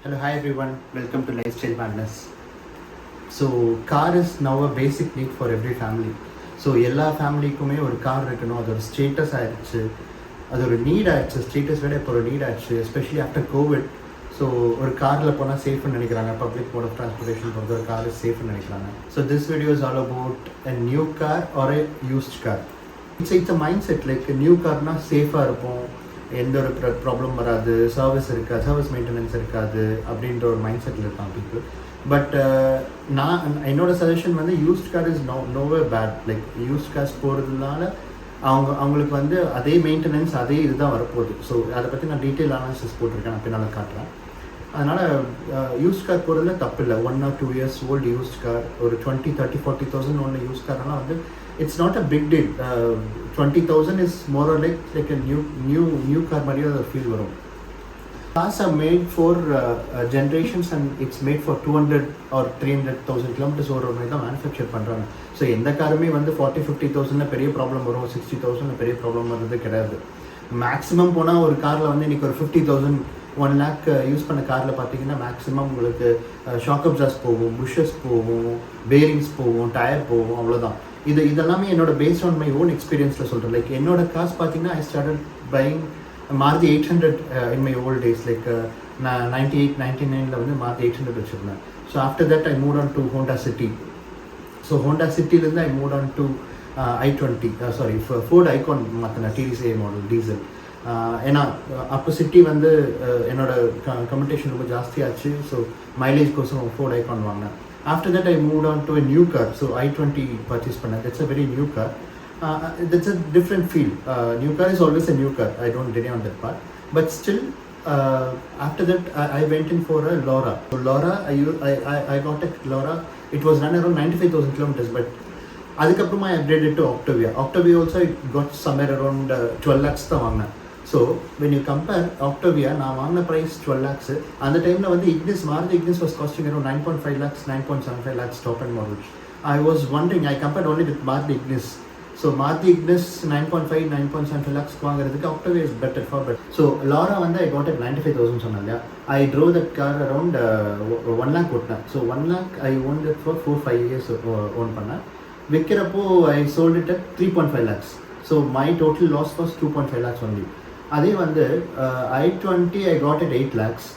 Hello, hi everyone. Welcome to Lifestyle Madness. So, car is now a basic need for every family. So எல்லா ஃபேமிலிக்குமே ஒரு car இருக்கணும், அது ஒரு status ஆகிடுச்சு, அது ஒரு நீட் ஆகிடுச்சு. ஸ்டேட்டஸ் விட இப்போ ஒரு நீட் ஆகிடுச்சு, எஸ்பெஷலி ஆஃப்டர் கோவிட். ஸோ ஒரு காரில் போனால் சேஃப்னு நினைக்கிறாங்க, பப்ளிக் மோட் ஆஃப் ட்ரான்ஸ்போர்ட்டேஷன் போகிறது ஒரு கார் சேஃப்னு நினைக்கிறாங்க. So this video is all about a new car or a used car. It's a mind set. Like new கார்னால் சேஃபாக இருப்போம், எந்த ஒரு ப்ராப்ளம் வராது, சர்வீஸ் இருக்காது, சர்வீஸ் மெயின்டெனன்ஸ் இருக்காது அப்படின்ற ஒரு மைண்ட் செட்டில் இருப்பாங்க பீப்புள். பட் என்னோட சஜஷன் வந்து used car is no way bad. Like used cars போகிறதுனால அவங்களுக்கு வந்து அதே மெயின்டெனன்ஸ் அதே இதுதான் வரப்போகுது. ஸோ அதை பற்றி நான் டீட்டெயில் அனாலிசிஸ் போட்டிருக்கேன், நான் பின்னால் காட்டுறேன். அதனால் யூஸ்ட் கார் போகிறதுல தப்பு இல்லை. 1 or 2 years old used car ஒரு 20, 30, 40,000 ஒன்று யூஸ்ட் கார்லாம் வந்து it's not a big deal. 20,000 is more or like a new car மாதிரியே ஒரு ஃபீல் வரும். Cars are made for generations and it's made for 200 or 300,000 kilometers ஒரு மாதிரி தான் மேனுஃபேக்சர் பண்ணுறாங்க. ஸோ எந்த காருமே வந்து 40-50,000 பெரிய ப்ராப்ளம் வரும், 60,000 பெரிய ப்ராப்ளம் வர்றது கிடையாது. மேக்ஸிமம் போனால் ஒரு காரில் வந்து இன்றைக்கி ஒரு 50,000, 1 lakh யூஸ் பண்ண காரில் பார்த்தீங்கன்னா மேக்ஸிமம் உங்களுக்கு ஷாக் அப்சார்ஸ் போகும், புஷஸ் போகும், பேரிங்ஸ் போகும், டயர் போகும், அவ்வளோதான். இதெல்லாமே என்னோட பேஸ்ட் ஆன் மை ஓன் எக்ஸ்பீரியன்ஸில் சொல்கிறேன். லைக் என்னோட கார்ஸ் பார்த்தீங்கன்னா I started buying Maruti 800 in my old days. Like நான் 98, 99 வந்து Maruti 800 வச்சுருந்தேன். So after that I move on to Honda City. So Honda சிட்டிலேருந்து I move on to i20, sorry Ford Icon மாற்றினேன், DTCI model diesel. ஏன்னா அப்போ city வந்து என்னோட commutation ரொம்ப ஜாஸ்தியாச்சு. ஸோ மைலேஜ்க்கோசம் ஃபோர்ட் ஐகான் வாங்கினேன். After that I move on to a new car. So i20 purchase பண்ணேன். That's a very new car. That's a different feel. New car is always a new car. I don't deny on that part. But still, after that, I went in for a Laura. So Laura, I got a Laura. It was run around 95,000 kilometers. But அதுக்கப்புறமா I upgraded to Octavia. Octavia also I got somewhere around 12 lakhs தான் வாங்கினேன். So when you compare Octavia, நான் வாங்கின price 12 lakhs. அந்த டைமில் வந்து Ignis, Maruti Ignis was costing around 9.5 lakhs, 9.75 lakhs top end model. I was wondering, I compared only with Maruti Ignis. So Maruti Ignis 9.5, 9.75 lakhs வாங்குறதுக்கு Octavia is better for better. So Laura வந்து I got at 95,000 சொன்னேன் இல்லையா. I drove that car around 1 lakh ஓட்டினேன். So 1 lakh I owned it for 4-5 years own பண்ணேன். விற்கிறப்போ I sold it at 3.5 lakhs. So my total loss was 2.5 lakhs only. அதே வந்து i20 I got at 8 lakhs.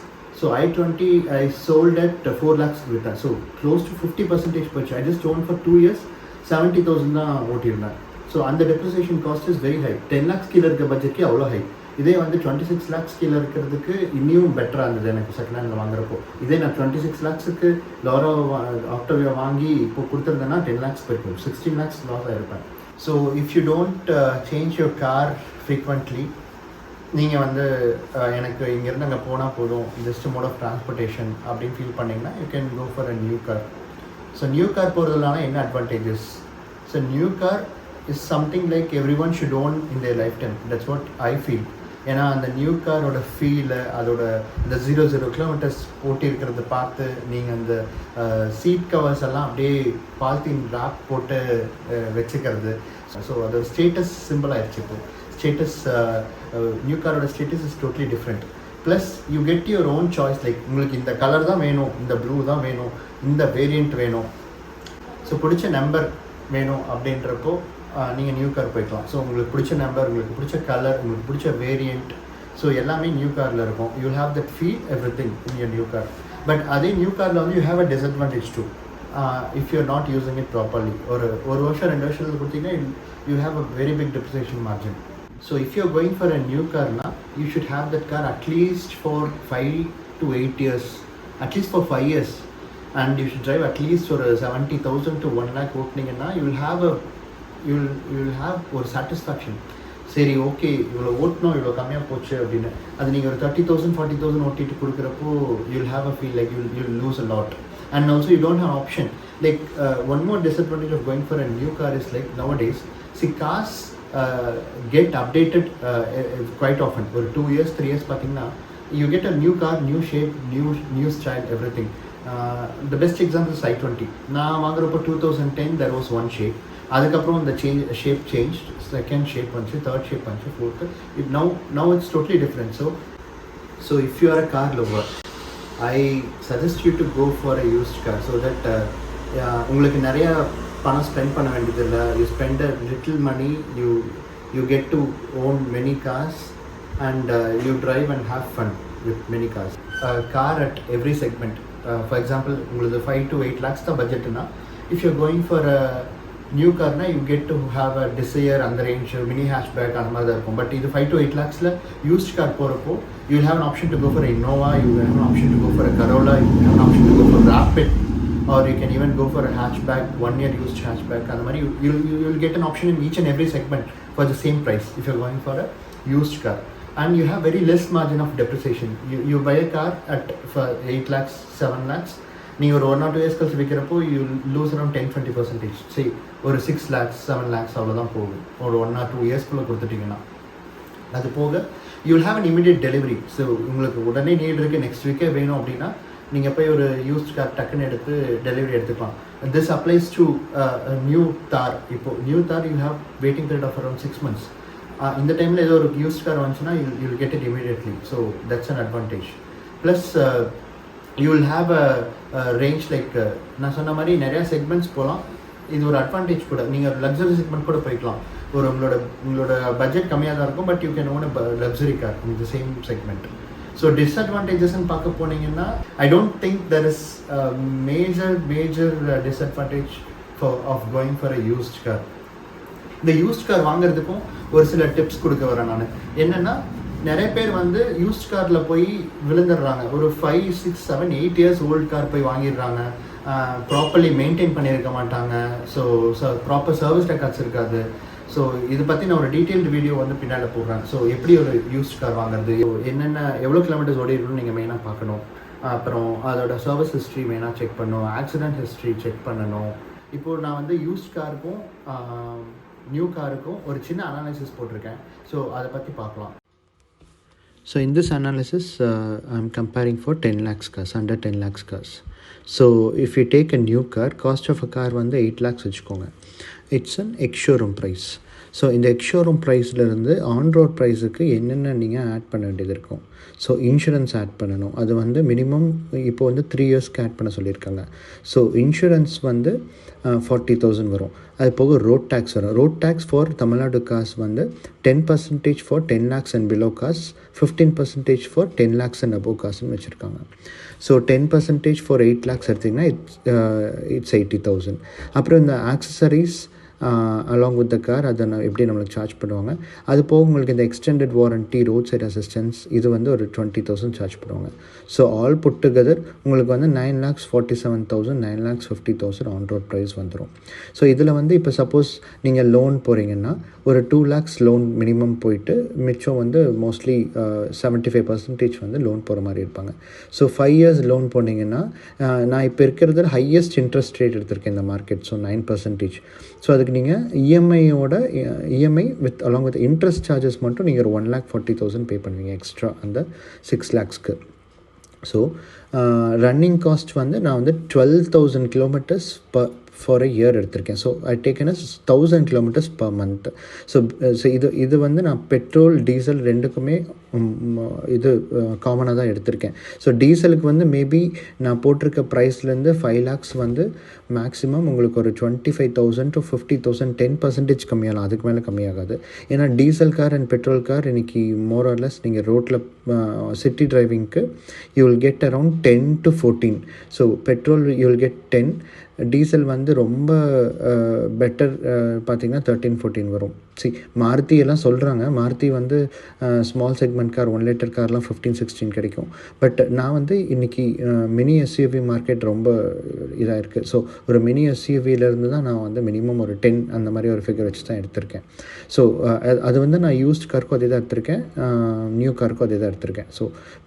So i20 I sold at 4 lakhs விற்றேன். So close to 50% purchase. I just owned for 2 years, 70,000 தான் ஓட்டியிருந்தேன். So அந்த depreciation cost is very high. 10 lakhs கீழே இருக்க பட்ஜெட்க்கு அவ்வளோ high. இதே வந்து 26 lakhs கீழே இருக்கிறதுக்கு இன்னும் பெட்டராக இருந்தது எனக்கு செகண்ட் ஹேண்டில் வாங்குறப்போ. இதே நான் 26 lakhsக்கு லாரோ ஆக்டோவியா வாங்கி இப்போ கொடுத்துருந்தேன்னா 10 lakhs போயிருக்கும், 16 lakhs லாஸ் ஆகிருப்பேன். So if you don't change your car frequently, நீங்கள் வந்து எனக்கு இங்கேருந்து அங்கே போனால் போதும், பெஸ்ட் மோட் ஆஃப் ட்ரான்ஸ்போர்ட்டேஷன் அப்படின்னு ஃபீல் பண்ணிங்கன்னா you can go for a new car. So new car போகிறதுனால என்ன advantages? So new car is something like everyone should own in their lifetime. That's what I feel. ஏன்னா அந்த new காரோட ஃபீலை, அதோட இந்த 0 kilometers ஓட்டி இருக்கிறத பார்த்து நீங்கள் அந்த சீட் கவர்ஸ் எல்லாம் அப்படியே பாலித்தீன் ராப் போட்டு வச்சுக்கிறது. ஸோ அதோட ஸ்டேட்டஸ் சிம்பிள் ஆயிடுச்சு. இப்போ ஸ்டேட்டஸ் நியூ காரோட status is totally different. Plus you get your own choice. Like உங்களுக்கு இந்த கலர் தான் வேணும், இந்த ப்ளூ தான் வேணும், இந்த வேரியண்ட் வேணும், ஸோ பிடிச்ச நம்பர் வேணும் அப்படின்றப்போ நீங்கள் நியூ கார் போய்க்கலாம். ஸோ உங்களுக்கு பிடிச்ச நம்பர், உங்களுக்கு பிடிச்ச கலர், உங்களுக்கு பிடிச்ச வேரியண்ட், ஸோ எல்லாமே நியூ காரில் இருக்கும். You have that feel everything in your new car. But அதே நியூ காரில் வந்து you have a disadvantage too if you are not using it properly. ஒரு வருஷம் 2 வருஷத்துக்கு கொடுத்தீங்கன்னா you have a very big depreciation margin. So if you are going for a new கார்னா you should have that car at least for 5 to 8 years, at least for 5 years. And you should drive at least ஒரு 70,000 to 1 lakh ஓட்டினீங்கன்னா you will have ஒரு satisfaction. சரி, okay, இவ்வளோ ஓட்டணும், இவ்வளோ கம்மியாக போச்சு அப்படின்னு. அது நீங்கள் ஒரு 30,000, 40,000 ஓட்டிட்டு கொடுக்குறப்போ you will have a feel like you will lose a lot. And also you don't have option. Like one more disadvantage of going for a new car is like nowadays, see cars get updated quite often. ஒரு 2 years, 3 years பார்த்தீங்கன்னா you get a new car, new shape, new style, everything. The best example is i20. நான் வாங்குறப்போ 2010 there was one shape. அதுக்கப்புறம் இந்த shape change, second shape வந்துச்சு, third shape வந்துச்சு, fourth. now it's totally different. So if you are a car lover, I suggest you to go for a used car so that உங்களுக்கு நிறையா பணம் spend பண்ண வேண்டியதில்லை. You spend a little money, you get to own many cars and you drive and have fun with many cars. Car at every segment. For example, உங்களுக்கு 5 to 8 lakhs தான் பட்ஜெட்னா, if you're going for a new Karnaugh you get to have a Dzire அந்த range, mini hatchback அந்த மாதிரி தான் இருக்கும். But இது 5 to 8 lakhsல used car போகிறப்போ you will have an option to go for a Innova, you will have an option to go for a Corolla, you will have an option to go for Rapid, or you can even go for a hatchback, 1 year used hatchback. And the money you will get an option in each and every segment for the same price if you're going for a used car. And you have very less margin of depreciation. You buy a car at for 8 lakhs, 7 lakhs. நீங்கள் ஒரு 1 or 2 years கழிச்சு விற்கிறப்போ you lose around 10-20%. சரி, ஒரு 6 lakhs 7 lakhs அவ்வளோதான் போகும் ஒரு 1 or 2 yearsக்குள்ளே கொடுத்துட்டிங்கன்னா. அது போக you will have an immediate delivery. So உங்களுக்கு உடனே நீட் இருக்குது, நெக்ஸ்ட் வீக்கே வேணும் அப்படின்னா நீங்கள் போய் ஒரு யூஸ்ட் கார் டக்குன்னு எடுத்து டெலிவரி எடுத்துக்கலாம். திஸ் அப்ளைஸ் டு நியூ தார். இப்போது new Thar you have waiting period of around 6 months. இந்த டைமில் ஏதோ ஒரு யூஸ்ட் கார் வந்துச்சுன்னா you will get it immediately. So that's an advantage. Plus you will have a range like நான் சொன்ன மாதிரி நிறையா செக்மெண்ட்ஸ் போகலாம். இது ஒரு அட்வான்டேஜ் கூட. நீங்கள் லக்ஸரி செக்மெண்ட் கூட போய்க்கலாம். ஒரு உங்களோட பட்ஜெட் கம்மியாக தான் இருக்கும், but you can own a luxury car in the same segment. So டிஸ்அட்வான்டேஜஸ்ன்னு பார்க்க போனீங்கன்னா I don't think there is major disadvantage of going for a used car. இந்த யூஸ்ட் கார் வாங்குறதுக்கும் ஒரு சில டிப்ஸ் கொடுக்க வரேன் நான். என்னென்னா, நிறைய பேர் வந்து யூஸ்ட் காரில் போய் விழுந்துடுறாங்க. ஒரு 5, 6, 7, 8 years ஓல்டு கார் போய் வாங்கிடுறாங்க. ப்ராப்பர்லி மெயின்டைன் பண்ணியிருக்க மாட்டாங்க. ஸோ ப்ராப்பர் சர்வீஸ் ரெக்கார்ட்ஸ் இருக்காது. ஸோ இதை பற்றி நான் ஒரு டீட்டெயில்டு வீடியோ வந்து பின்னால் போடுறேன். ஸோ எப்படி ஒரு யூஸ்ட் கார் வாங்குறது, என்னென்ன எவ்வளோ கிலோமீட்டர்ஸ் ஓடிருக்குன்னு நீங்கள் மெயினாக பார்க்கணும். அப்புறம் அதோட சர்வீஸ் ஹிஸ்ட்ரி மெயினாக செக் பண்ணணும், ஆக்சிடென்ட் ஹிஸ்ட்ரி செக் பண்ணணும். இப்போது நான் வந்து யூஸ்ட் காருக்கும் நியூ காருக்கும் ஒரு சின்ன அனாலிசிஸ் போட்டிருக்கேன். ஸோ அதை பற்றி பார்க்கலாம். So in this analysis, I'm comparing for 10 lakhs cars, under 10 lakhs cars. So if you take a new car, cost of a car வந்து 8 lakhs வச்சுக்கோங்க. It's an ex-showroom price. So இந்த X-showroom ப்ரைஸ்லேருந்து on-road ப்ரைஸுக்கு என்னென்ன நீங்கள் add பண்ண வேண்டியது இருக்கும். So insurance add பண்ணணும். அது வந்து மினிமம் இப்போ வந்து 3 yearsக்கு ஆட் பண்ண சொல்லியிருக்காங்க. ஸோ இன்சூரன்ஸ் வந்து 40,000 வரும். அது போக ரோட் டேக்ஸ் வரும். Road tax for Tamil Nadu cause வந்து 10% for 10 lakhs and below cause, 15% for 10 lakhs and above காசுன்னு வச்சுருக்காங்க. ஸோ 10% ஃபார் 8 lakhs எடுத்திங்கன்னா இட்ஸ் 80,000. அப்புறம் இந்த accessories along with the car அதை எப்படி நம்மளுக்கு சார்ஜ் பண்ணுவாங்க. அது போக உங்களுக்கு இந்த extended warranty, road side assistance இது வந்து ஒரு 20,000 சார்ஜ் பண்ணுவாங்க. ஸோ ஆல் புட் டுகெதர் உங்களுக்கு வந்து 9,47,000, 9,50,000 ஆன் ரோட் ப்ரைஸ் வந்துடும். ஸோ இதில் வந்து இப்போ சப்போஸ் நீங்கள் லோன் போகிறீங்கன்னா ஒரு 2 lakhs லோன் மினிமம் போயிட்டு மிச்சம் வந்து மோஸ்ட்லி 75% வந்து லோன் போகிற மாதிரி இருப்பாங்க. ஸோ 5 years லோன் போனீங்கன்னா நான் இப்போ இருக்கிறது ஹையஸ்ட் இன்ட்ரெஸ்ட் ரேட் எடுத்திருக்கேன் இந்த மார்க்கெட். ஸோ 9%. ஸோ அதுக்கு நீங்கள் EMI with along with interest charges மட்டும் நீங்கள் ஒரு 1,40,000 பே பண்ணுவீங்க எக்ஸ்ட்ரா அந்த 6 lakhsக்கு. ஸோ ரன்னிங் காஸ்ட் வந்து நான் வந்து 12,000 kilometers ஃபார் அ இயர் எடுத்திருக்கேன். So I taken 1,000 kilometers per month. So இது வந்து நான் பெட்ரோல் டீசல் ரெண்டுக்குமே இது காமனாக தான் எடுத்திருக்கேன். ஸோ டீசலுக்கு வந்து மேபி நான் போட்டிருக்க ப்ரைஸ்லேருந்து 5 lakhs வந்து மேக்ஸிமம் உங்களுக்கு ஒரு 25,000 to 50,000, 10% கம்மியாகலாம். அதுக்கு மேலே கம்மியாகாது. ஏன்னா diesel car and petrol car இன்றைக்கி மோர் ஆர் லெஸ் நீங்கள் ரோட்டில் சிட்டி டிரைவிங்க்கு you will get around 10 to 14. So petrol you will get 10, diesel வந்து ரொம்ப பெட்டர் பார்த்திங்கன்னா 13-14 வரும். மாருதி எல்லாம் சொல்கிறாங்க, மாருதி வந்து ஸ்மால் செக்மெண்ட் கார் 1 liter கார்லாம் 15-16 கிடைக்கும். பட் நான் வந்து இன்றைக்கி மினி எஸ்யூவி மார்க்கெட் ரொம்ப இதாக இருக்குது. ஸோ ஒரு மினி எஸ்யூவிலேருந்து தான் நான் வந்து மினிமம் ஒரு 10 அந்த மாதிரி ஒரு ஃபிகர் வச்சு தான் எடுத்திருக்கேன். ஸோ அது வந்து நான் யூஸ்ட் காருக்கும் அதே தான் எடுத்திருக்கேன், நியூ காருக்கும் அதே தான் எடுத்திருக்கேன். ஸோ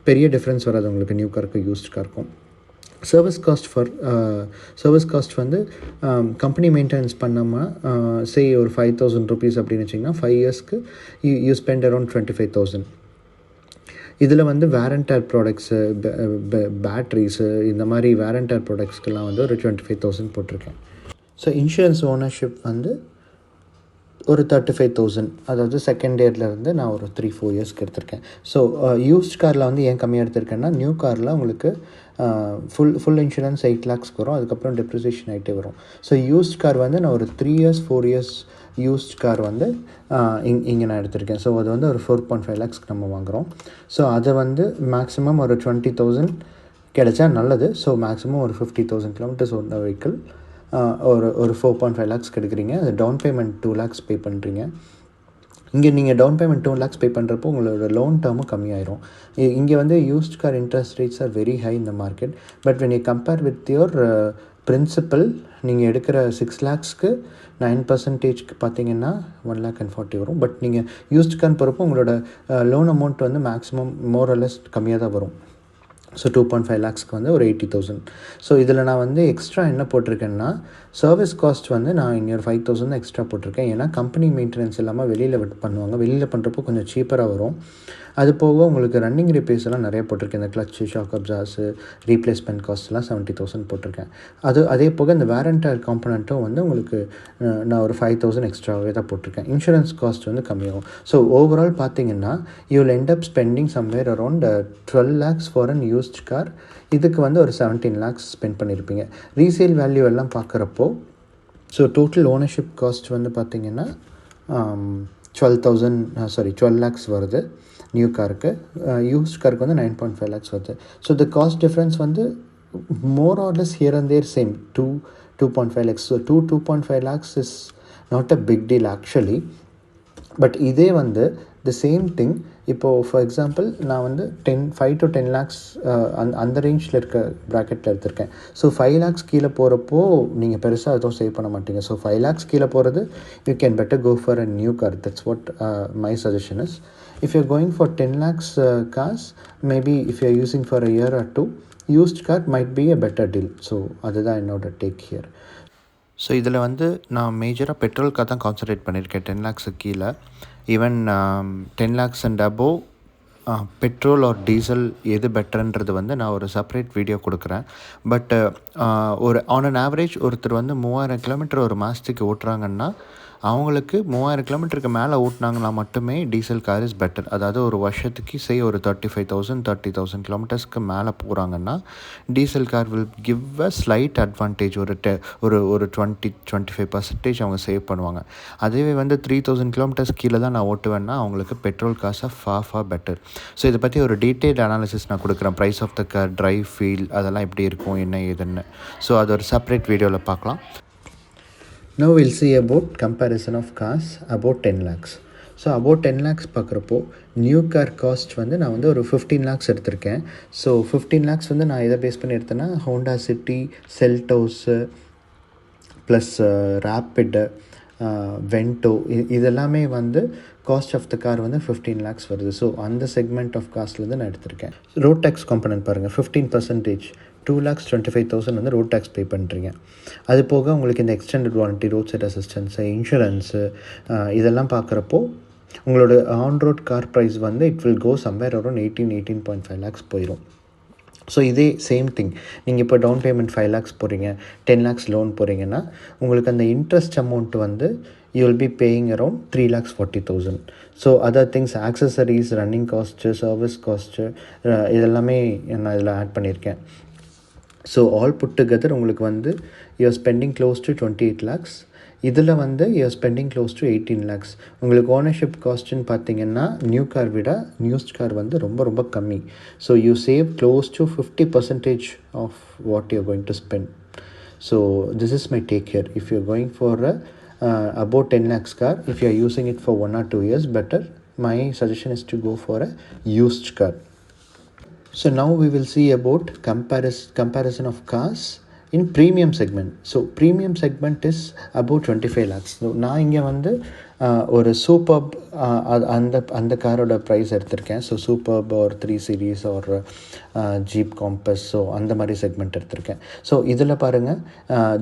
பெரிய டிஃப்ரென்ஸ் வராது உங்களுக்கு நியூ காருக்கும் யூஸ்ட் காருக்கும். சர்வீஸ் காஸ்ட் வந்து கம்பெனி மெயின்டெனன்ஸ் பண்ணாமல் சே ஒரு 5,000 rupees அப்படின்னு வச்சிங்கன்னா 5 yearsக்கு யூ ஸ்பெண்ட் அரௌண்ட் 25,000. இதில் வந்து வேர் அண்ட் டேர் ப்ராடக்ட்ஸு, பேட்ரிஸு, இந்த மாதிரி வேர் அண்ட் டேர் ப்ராடக்ட்ஸ்க்கெல்லாம் வந்து ஒரு 25,000 போட்டிருக்கேன். ஸோ இன்சூரன்ஸ் ஓனர்ஷிப் வந்து ஒரு 35,000, அதாவது செகண்ட் இயர்லேருந்து நான் ஒரு 3-4 இயர்ஸ்க்கு எடுத்திருக்கேன். ஸோ யூஸ்ட் காரில் வந்து ஏன் கம்மியாக எடுத்திருக்கேன்னா, நியூ காரில் உங்களுக்கு ஃபுல் இன்சூரன்ஸ் 8 lakhsக்கு வரும். அதுக்கப்புறம் டெப்ரிசியேஷன் ஆகிட்டே வரும். ஸோ யூஸ்ட் கார் வந்து நான் ஒரு 3 years 4 years யூஸ்ட் கார் வந்து இங்கே நான் எடுத்திருக்கேன். ஸோ அது வந்து ஒரு 4.5 lakhsக்கு நம்ம வாங்குகிறோம். ஸோ அதை வந்து மேக்ஸிமம் ஒரு 20,000 கிடைச்சா நல்லது. ஸோ மேக்ஸிமம் ஒரு 50,000 kilometers ஓடுற வெஹிக்கிள் ஒரு 4.5 lakhs எடுக்கிறீங்க. அது டவுன் பேமெண்ட் 2 lakhs பே பண்ணுறீங்க. இங்கே நீங்கள் டவுன் பேமெண்ட் 2 lakhs பே பண்ணுறப்போ உங்களோட லோன் டேர்மும் கம்மியாயிரும். இங்கே வந்து used car interest rates are very high இந்த market. But when you compare with your principal, நீங்கள் எடுக்கிற 6 lakhsக்கு 9% பார்த்தீங்கன்னா 1,40,000 வரும். பட் நீங்கள் யூஸ்ட் கார் போகிறப்போ உங்களோட லோன் அமௌண்ட் வந்து மேக்ஸிமம் மோரலஸ் கம்மியாக தான் வரும். ஸோ 2.5 lakhsக்கு வந்து ஒரு 80,000. ஸோ இதில் நான் வந்து எக்ஸ்ட்ரா என்ன போட்டிருக்கேன்னா, சர்வீஸ் காஸ்ட் வந்து நான் இன்னொரு 5,000 எக்ஸ்ட்ரா போட்டிருக்கேன். ஏன்னா கம்பெனி மெயின்டெனன்ஸ் இல்லாமல் வெளியில் பண்ணுவாங்க. வெளியில் பண்ணுறப்போ கொஞ்சம் சீப்பராக வரும். அது போக உங்களுக்கு ரன்னிங் ரிப்பேர்ஸ் எல்லாம் நிறைய போட்டிருக்கேன். இந்த கிளச்சு, ஷாக் அப்சார்ஸு, ரீப்ளேஸ்மெண்ட் காஸ்ட்லாம் 70,000 போட்டிருக்கேன். அதே போக இந்த வேரண்டர் காம்பனண்ட்டும் வந்து உங்களுக்கு நான் ஒரு 5,000 எக்ஸ்ட்ராவே தான் போட்டிருக்கேன். இன்சூரன்ஸ் காஸ்ட் வந்து கம்மியாகும். ஸோ ஓவரால் பார்த்தீங்கன்னா you will end up spending somewhere around 12 lakhs for an used car. இதுக்கு வந்து ஒரு 17 lakhs ஸ்பெண்ட் பண்ணியிருப்பீங்க. ரீசேல் வேல்யூ எல்லாம் பார்க்குறப்போ ஸோ டோட்டல் ஓனர்ஷிப் காஸ்ட் வந்து பார்த்திங்கன்னா 12 lakhs வருது நியூ காருக்கு. யூஸ்ட் காருக்கு வந்து 9.5 lakhs வருது. ஸோ த காஸ்ட் டிஃப்ரென்ஸ் வந்து more or less here and there same 2.5 lakhs. So 2.5 lakhs is not a big deal actually. But இதே வந்து த சேம் திங் இப்போது ஃபார் எக்ஸாம்பிள் நான் வந்து 5 to 10 lakhs அந்த ரேஞ்சில் இருக்க ப்ராக்கெட்டில் எடுத்திருக்கேன். ஸோ 5 lakhs கீழே போகிறப்போ நீங்கள் பெருசாக எதுவும் சேவ் பண்ண மாட்டீங்க. ஸோ 5 lakhs கீழே போகிறது you can better go for a new car. That's what my suggestion is. If you're going for 10 lakhs cars, maybe if you're using for a year or two, used car might be a better deal. So அதுதான் என்னோட take here. So இதில் வந்து நான் மேஜராக பெட்ரோலுக்காக தான் concentrate பண்ணியிருக்கேன் 10 lakhsக்கு கீழே. Even 10 lakhs and above petrol R diesel எது பெட்டர்ன்றது வந்து நான் ஒரு செப்பரேட் வீடியோ கொடுக்குறேன். பட் ஒரு ஆன் அன் ஆவரேஜ் ஒருத்தர் வந்து 3000 kilometer ஒரு மாதத்துக்கு ஓட்டுறாங்கன்னா அவங்களுக்கு 3000 kilometerக்கு மேலே ஓட்டினாங்கன்னா மட்டுமே டீசல் கார் இஸ் பெட்டர். அதாவது ஒரு வருஷத்துக்கு ஒரு 35,000 30,000 kilometersக்கு மேலே போகிறாங்கன்னா diesel car will give a slide advantage. ஒரு 20-25% அவங்க சேவ் பண்ணுவாங்க. அதுவே வந்து 3,000 kilometers கீழே தான் நான் ஓட்டுவேன்னா அவங்களுக்கு பெட்ரோல் காசை ஃபார் பெட்டர். ஸோ இதை பற்றி ஒரு டீட்டெயில் அனாலிசிஸ் நான் கொடுக்குறேன். Price of the car, drive, feel அதெல்லாம் எப்படி இருக்கும் என்ன ஏதுன்னு. ஸோ அது ஒரு செப்பரேட் வீடியோவில் பார்க்கலாம். Now we'll see about comparison of cars about 10 lakhs. So about 10 lakhs பார்க்குறப்போ நியூ கார் காஸ்ட் வந்து நான் வந்து ஒரு 15 lakhs எடுத்திருக்கேன். ஸோ 15 lakhs வந்து நான் எதை பேஸ் பண்ணி எடுத்தேன்னா Honda City, Seltos plus Rapid, Vento இதெல்லாமே வந்து காஸ்ட் ஆஃப் த கார் வந்து 15 lakhs வருது. ஸோ அந்த செக்மெண்ட் ஆஃப் காஸ்ட்லேருந்து நான் எடுத்திருக்கேன். ரோட் டேக்ஸ் காம்பனன்ட் பாருங்கள் 15%, 2,25,000 வந்து ரோட் டேக்ஸ் பே பண்ணுறீங்க. அது போக உங்களுக்கு இந்த extended warranty, road side assistance, insurance இதெல்லாம் பார்க்குறப்போ உங்களோட ஆன் ரோட் கார் ப்ரைஸ் வந்து it will go somewhere around 18.5 lakhs போயிடும். ஸோ இதே சேம் திங் நீங்கள் இப்போ டவுன் பேமெண்ட் 5 lakhs போகிறீங்க, 10 lakhs லோன் போகிறீங்கன்னா உங்களுக்கு அந்த இன்ட்ரெஸ்ட் அமௌண்ட் வந்து you will be paying around 3,40,000. So other things accessories, running cost, service cost இதெல்லாமே நான் இதில் ஆட் பண்ணியிருக்கேன். ஸோ ஆல் புட் டுகெதர் உங்களுக்கு வந்து you're spending close to 28 lakhs. இதில் வந்து you're spending close to 18 lakhs. உங்களுக்கு ஓனர்ஷிப் காஸ்ட்டுன்னு பார்த்தீங்கன்னா நியூ கார் விட நியூஸ்ட் கார் வந்து ரொம்ப கம்மி. So you save close to 50% of what you going to spend. So this is my take here. If you going for about 10 lakhs car, if you are using it for 1 or 2 years, better my suggestion is to go for a used car. So now we will see about comparison of cars in premium segment. So premium segment is about 25 lakhs. So நான் இங்கே வந்து ஒரு superb அந்த காரோட price எடுத்திருக்கேன். So superb ஒரு 3 series ஒரு jeep compass, so அந்த மாதிரி செக்மெண்ட் எடுத்திருக்கேன். ஸோ இதில் பாருங்கள்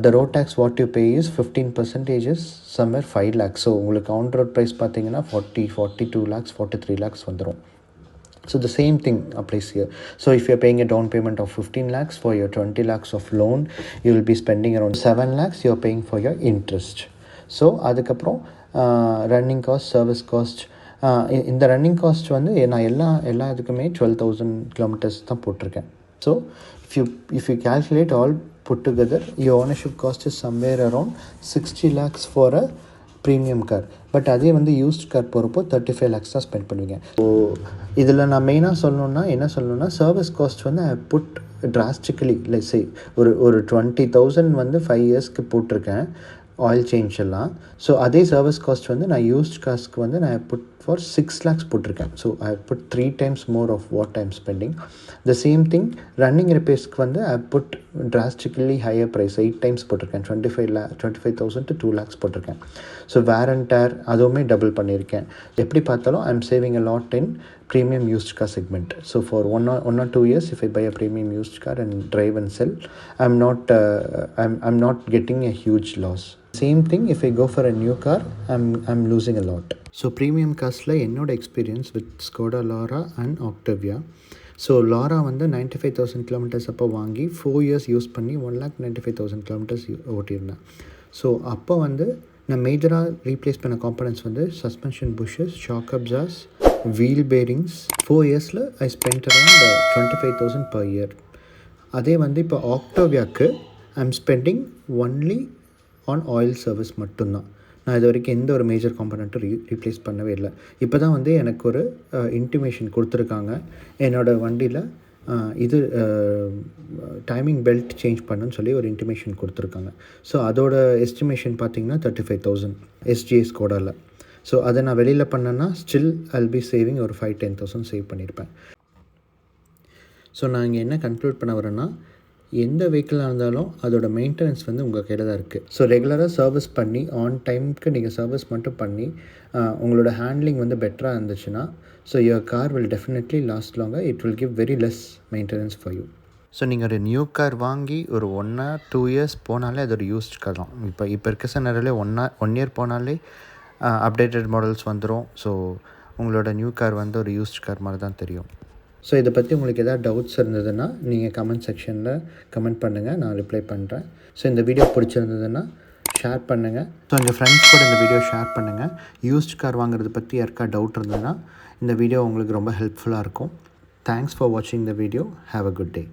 the road tax what you pay is 15% is somewhere 5 lakhs. So உங்களுக்கு ஆன் ரோட் ப்ரைஸ் பார்த்தீங்கன்னா 42 lakhs 43 lakhs வந்துடும். So the same thing applies here. So if you're paying a down payment of 15 lakhs for your 20 lakhs of loan, you will be spending around 7 lakhs you're paying for your interest. So அதுக்கப்புறம் running cost, service cost. இந்த running cost வந்து நான் எல்லா இதுக்குமே 12,000 kilometres தான் போட்டிருக்கேன். So if you calculate all put together, your ownership cost is somewhere around 60 lakhs for a premium car. But அதே வந்து யூஸ்ட் கார் போகிறப்போ 35 lakhs தான் ஸ்பெண்ட் பண்ணுவீங்க. ஸோ இதில் நான் மெயினாக சொல்லணுன்னா சர்வீஸ் காஸ்ட் வந்து ஐ புட் ட்ராஸ்டிக்கலி லைக் சே ஒரு 20,000 வந்து 5 இயர்ஸ்க்கு போட்டிருக்கேன் ஆயில் சேஞ்ச் எல்லாம். ஸோ அதே சர்வீஸ் காஸ்ட் வந்து நான் யூஸ்ட் காஸ்ட்க்கு வந்து நான் புட் ஃபார் 6 lakhs போட்டிருக்கேன். So I put 3 times more of what I'm spending. The same thing running ரிப்பேர்ஸ்க்கு வந்து I put drastically higher price 8 times போட்டிருக்கேன். 25,000 to 2 lakhs போட்டிருக்கேன். ஸோ வேர் அண்ட் டேர் அதுவுமே டபுள் பண்ணியிருக்கேன். எப்படி பார்த்தாலும் I am saving a lot in premium used car segment. So for one or 2 years, if I buy a premium used car and drive and sell, I'm not getting a huge loss. Same thing if I go for a new car, I'm losing a lot. So premium carsல என்னோட experience with Skoda Laura and Octavia. So Laura வந்து 95,000 kilometres அப்போ வாங்கி 4 years use பண்ணி 1,95,000 kilometres ஓட்டியிருந்தேன். So அப்போ வந்து நான் மேஜராக ரீப்ளேஸ் பண்ண காம்பனன்ட்ஸ் வந்து suspension bushes, shock absorbers, wheel bearings. 4 yearsல I spend around 25,000 per year. அதே வந்து இப்போ ஆக்டோவியாவுக்கு I am spending only on oil service மட்டும்தான். நான் இது வரைக்கும் எந்த ஒரு மேஜர் காம்பனண்ட்டும் ரீப்ளேஸ் பண்ணவே இல்லை. இப்போ தான் வந்து எனக்கு ஒரு இன்டிமேஷன் கொடுத்துருக்காங்க என்னோடய வண்டியில் இது டைமிங் பெல்ட் சேஞ்ச் பண்ணுன்னு சொல்லி ஒரு இன்டிமேஷன் கொடுத்துருக்காங்க. ஸோ அதோட எஸ்டிமேஷன் பார்த்திங்கன்னா 35,000 SGS கோடாவில். ஸோ அதை நான் வெளியில் பண்ணேன்னா ஸ்டில் I'll be சேவிங் ஒரு 5-10,000 சேவ் பண்ணியிருப்பேன். ஸோ நான் இங்கே என்ன கன்க்ளூட் பண்ண வரேன்னா, எந்த வெஹிக்கிளாக இருந்தாலும் அதோட மெயின்டெனன்ஸ் வந்து உங்கள் கையில் தான் இருக்குது. ஸோ ரெகுலராக சர்வீஸ் பண்ணி ஆன் டைமுக்கு நீங்கள் சர்வீஸ் மட்டும் பண்ணி உங்களோட ஹேண்ட்லிங் வந்து பெட்டராக இருந்துச்சுன்னா, so your car will definitely last longer. It will give very less maintenance for you. So நீங்கள் ஒரு நியூ கார் வாங்கி ஒரு 1 or 2 years போனாலே அது ஒரு யூஸ்ட் கார் தான். இப்போ இருக்க சினரியோல 1 year போனாலே அப்டேட்டட் மாடல்ஸ் வந்துடும். ஸோ உங்களோட நியூ கார் வந்து ஒரு யூஸ்ட் கார் மாதிரி தான் தெரியும். ஸோ இதை பற்றி உங்களுக்கு எதாவது டவுட்ஸ் இருந்ததுன்னா நீங்கள் கமெண்ட் செக்ஷனில் கமெண்ட் பண்ணுங்கள், நான் ரிப்ளை பண்ணுறேன். ஸோ இந்த வீடியோ பிடிச்சிருந்ததுன்னா ஷேர் பண்ணுங்கள். ஸோ உங்கள் ஃப்ரெண்ட்ஸ் கூட இந்த வீடியோ ஷேர் பண்ணுங்கள். யூஸ்ட் கார் வாங்குறதை பற்றி யாருக்கா டவுட் இருந்ததுன்னா இந்த வீடியோ உங்களுக்கு ரொம்ப ஹெல்ப்ஃபுல்லாக இருக்கும். தேங்க்ஸ் ஃபார் வாட்சிங் the video. Have a good day.